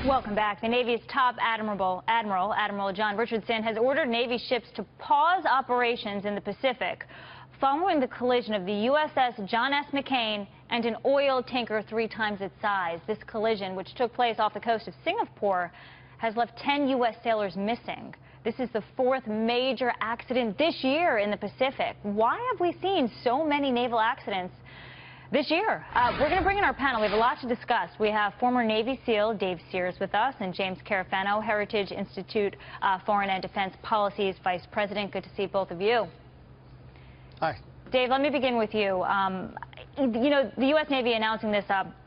Welcome back. The Navy's top Admiral John Richardson, has ordered Navy ships to pause operations in the Pacific following the collision of the USS John S. McCain and an oil tanker 3 times its size. This collision, which took place off the coast of Singapore, has left 10 U.S. sailors missing. This is the 4th major accident this year in the Pacific. Why have we seen so many naval accidents this year? We're going to bring in our panel. We have a lot to discuss. We have former Navy SEAL Dave Sears with us and James Carafano, Heritage Institute Foreign and Defense Policies Vice President. Good to see both of you. Hi. Dave, let me begin with you. You know, the U.S. Navy announcing this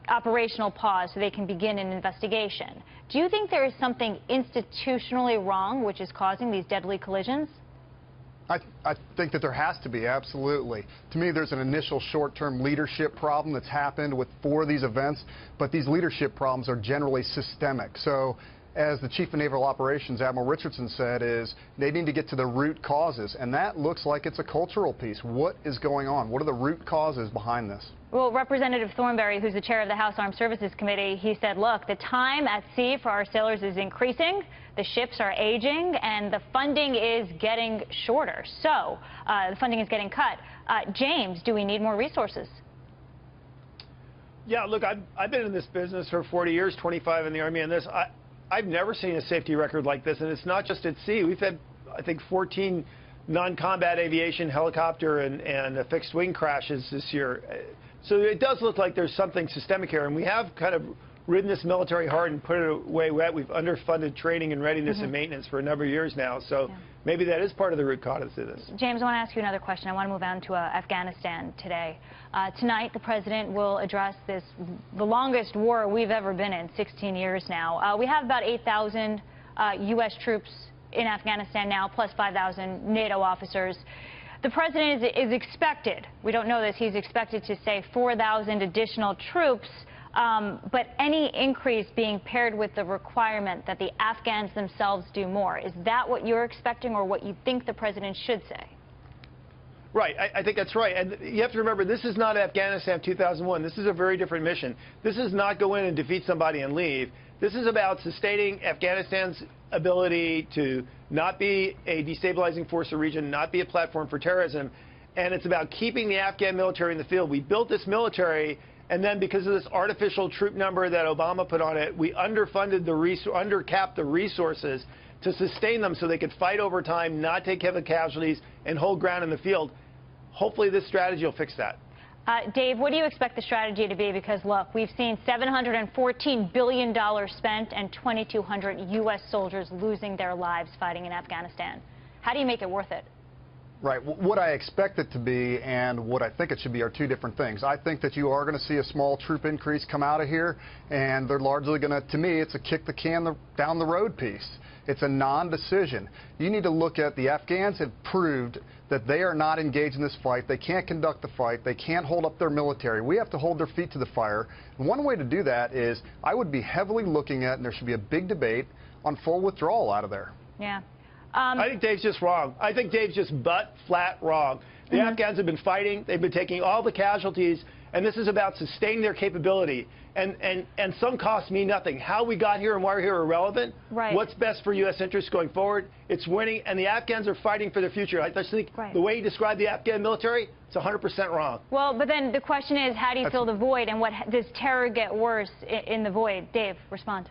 operational pause so they can begin an investigation. Do you think there is something institutionally wrong which is causing these deadly collisions? I think that there has to be, absolutely. To me, there's an initial short-term leadership problem that's happened with 4 of these events, but these leadership problems are generally systemic. So, as the Chief of Naval Operations, Admiral Richardson, said, is they need to get to the root causes, and that looks like it's a cultural piece. What is going on? What are the root causes behind this? Well, Representative Thornberry, who's the chair of the House Armed Services Committee, he said, look, the time at sea for our sailors is increasing, the ships are aging, and the funding is getting shorter. So, the funding is getting cut. James, do we need more resources? Yeah, look, I've been in this business for 40 years, 25 in the Army, and I've never seen a safety record like this, and it's not just at sea. We've had, I think, 14 non-combat aviation helicopter and fixed-wing crashes this year. So it does look like there's something systemic here, and we have kind of ridden this military hard and put it away wet. We've underfunded training and readiness and maintenance for a number of years now, so maybe that is part of the root cause of this. James, I want to ask you another question. I want to move on to Afghanistan today. Tonight, the president will address the longest war we've ever been in, 16 years now. We have about 8,000 U.S. troops in Afghanistan now, plus 5,000 NATO officers. The president is expected, we don't know this, he's expected to say 4,000 additional troops, but any increase being paired with the requirement that the Afghans themselves do more. Is that what you're expecting or what you think the president should say? Right, I think that's right. And you have to remember, this is not Afghanistan 2001. This is a very different mission. This is not go in and defeat somebody and leave. This is about sustaining Afghanistan's ability to not be a destabilizing force of region, not be a platform for terrorism, and it's about keeping the Afghan military in the field. We built this military, and then because of this artificial troop number that Obama put on it, we undercapped the resources to sustain them so they could fight over time, not take heavy casualties, and hold ground in the field. Hopefully this strategy will fix that. Dave, what do you expect the strategy to be? Because, look, we've seen $714 billion spent and 2,200 U.S. soldiers losing their lives fighting in Afghanistan. How do you make it worth it? Right. What I expect it to be and what I think it should be are 2 different things. I think that you are going to see a small troop increase come out of here, and they're largely going to me, it's a kick the can down the road piece. It's a non-decision. You need to look at the Afghans have proved that they are not engaged in this fight. They can't conduct the fight. They can't hold up their military. We have to hold their feet to the fire. And one way to do that is I would be heavily looking at, and there should be a big debate, on full withdrawal out of there. Yeah. I think Dave's just wrong. I think Dave's just flat wrong. The Afghans have been fighting. They've been taking all the casualties, and this is about sustaining their capability. And some costs mean nothing. How we got here and why we're here are irrelevant. Right. What's best for U.S. interests going forward? It's winning, and the Afghans are fighting for their future. I just think the way you describe the Afghan military, it's 100% wrong. Well, but then the question is, how do you fill the void, and does terror get worse in the void? Dave, respond.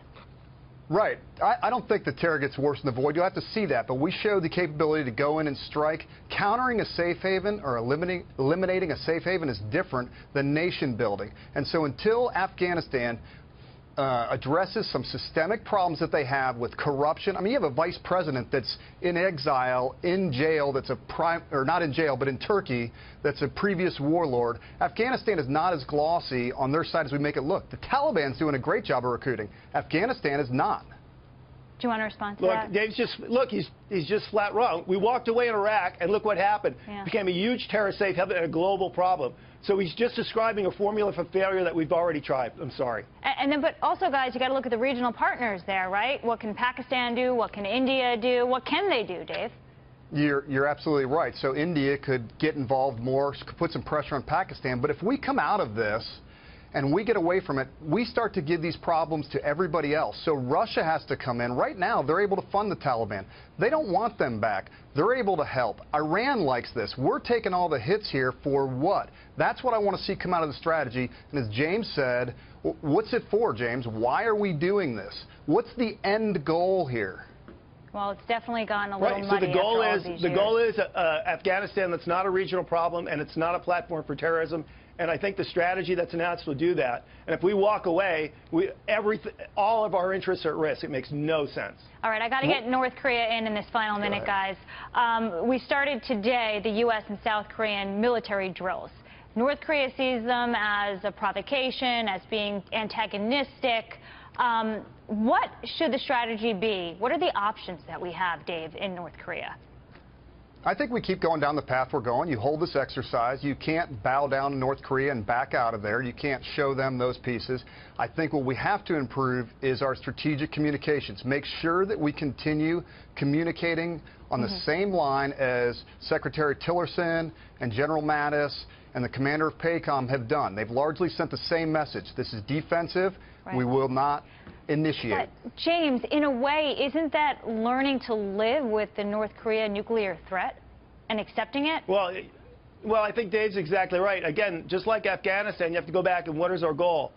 Right. I don't think the terror gets worse in the void. You'll have to see that. But we show the capability to go in and strike. Countering a safe haven or eliminating a safe haven is different than nation building. And so until Afghanistan addresses some systemic problems that they have with corruption. I mean, you have a vice president that's in exile, in jail, that's not in jail, but in Turkey, that's a previous warlord. Afghanistan is not as glossy on their side as we make it look. The Taliban's doing a great job of recruiting. Afghanistan is not. Do you want to respond to look, that? Dave's he's just flat wrong. We walked away in Iraq, and look what happened. Yeah. It became a huge terrorist safe haven and a global problem. So he's just describing a formula for failure that we've already tried. I'm sorry. And then, but also, guys, you got to look at the regional partners there, right? What can Pakistan do? What can India do? What can they do, Dave? You're absolutely right. So India could get involved more, could put some pressure on Pakistan. But if we come out of this and we get away from it, we start to give these problems to everybody else. So Russia has to come in. Right now, they're able to fund the Taliban. They don't want them back. They're able to help. Iran likes this. We're taking all the hits here for what? That's what I want to see come out of the strategy. And as James said, what's it for, James? Why are we doing this? What's the end goal here? Well, it's definitely gotten a little right. muddy So the goal after all is these years. Afghanistan. That's not a regional problem, and it's not a platform for terrorism. And I think the strategy that's announced will do that. And if we walk away, all of our interests are at risk. It makes no sense. All right, I got to get North Korea in this final minute, guys. We started today the U.S. and South Korean military drills. North Korea sees them as a provocation, as being antagonistic. What should the strategy be? What are the options that we have, Dave, in North Korea? I think we keep going down the path we're going. You hold this exercise. You can't bow down to North Korea and back out of there. You can't show them those pieces. I think what we have to improve is our strategic communications. Make sure that we continue communicating on the same line as Secretary Tillerson and General Mattis and the commander of PACOM have done. They've largely sent the same message. This is defensive. Right. We will not initiate. But, James, in a way, isn't that learning to live with the North Korea nuclear threat and accepting it? Well, I think Dave's exactly right. Again, just like Afghanistan, you have to go back and what is our goal?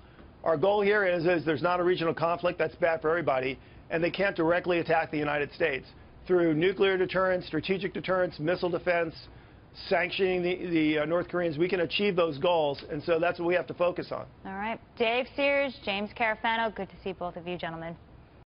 Our goal here is there's not a regional conflict. That's bad for everybody. And they can't directly attack the United States. Through nuclear deterrence, strategic deterrence, missile defense, sanctioning the North Koreans, we can achieve those goals, and so that's what we have to focus on. All right. Dave Sears, James Carafano, good to see both of you gentlemen.